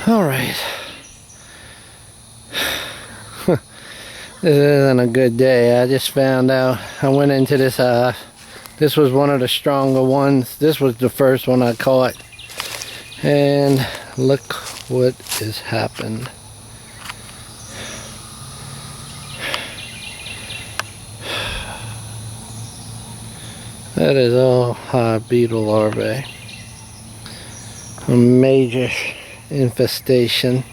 Alright. This isn't a good day. I just found out. I went into this hive. This was one of the stronger ones. This was the first one I caught. And look what has happened. That is all hive beetle larvae. A major infestation.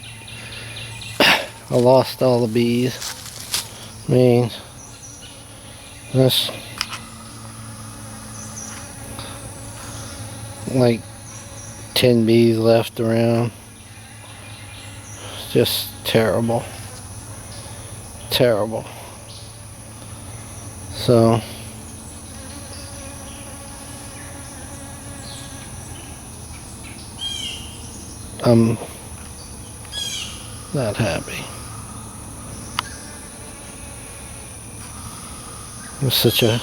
I lost all the bees. I mean, that's like 10 bees left around. It's just terrible. Terrible. So I'm not happy. It was such a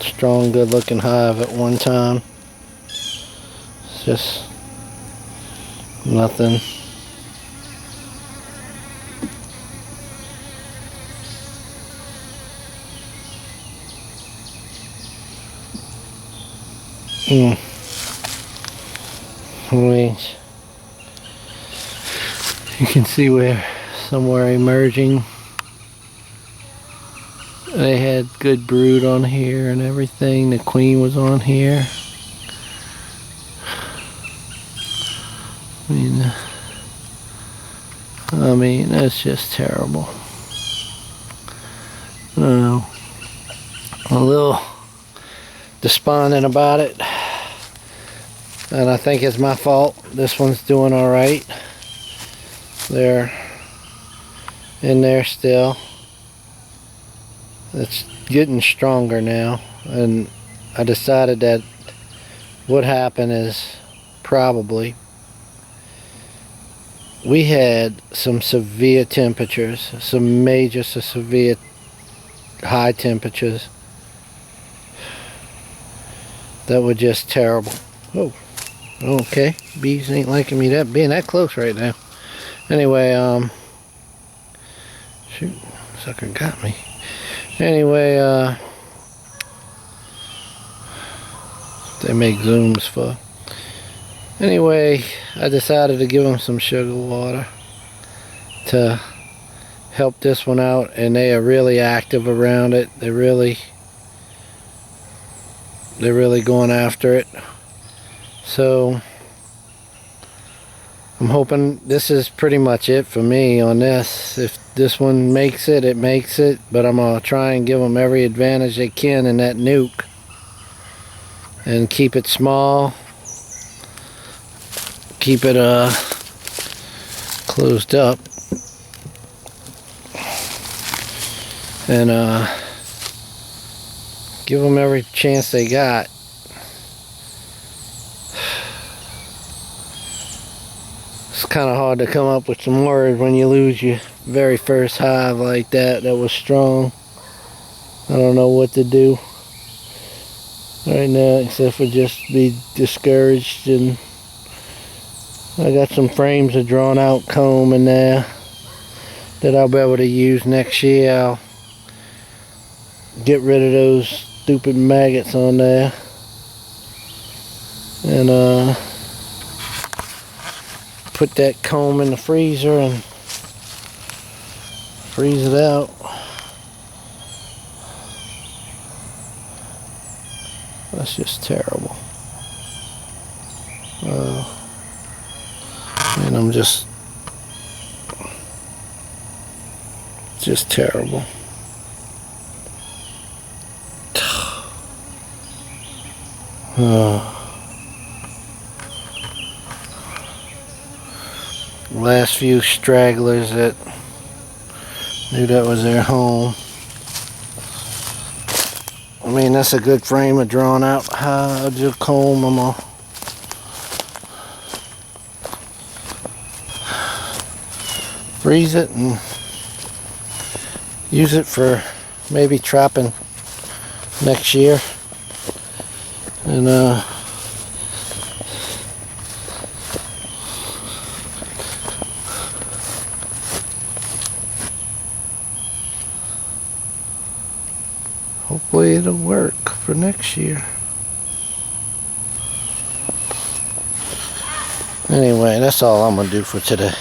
strong, good looking hive at one time. It's just nothing. Wait. You can see where somewhere emerging. They had good brood on here and everything. The queen was on here. I mean, that's just terrible. I don't know. I'm a little despondent about it. And I think it's my fault. This one's doing alright. They're in there still. It's getting stronger now, and I decided that what happened is probably we had some severe temperatures, some major severe high temperatures that were just terrible. Oh, okay, bees ain't liking me being that close right now. Anyway, shoot, sucker got me. Anyway, they make zooms for. Anyway, I decided to give them some sugar water to help this one out, and they are really active around it. They're really going after it. So I'm hoping this is pretty much it for me on this. If this one makes it, it makes it. But I'm going to try and give them every advantage they can in that nuke. And keep it small. Keep it closed up. And give them every chance they got. It's kind of hard to come up with some words when you lose your very first hive like that was strong. I don't know what to do right now except for just be discouraged. And I got some frames of drawn out comb in there that I'll be able to use next year. I'll get rid of those stupid maggots on there and put that comb in the freezer and freeze it out. That's just terrible. And I'm just terrible. Last few stragglers that knew that was their home. I mean, that's a good frame of drawn out hive comb. I'm gonna freeze it and use it for maybe trapping next year. And hopefully it'll work for next year. Anyway, that's all I'm gonna do for today.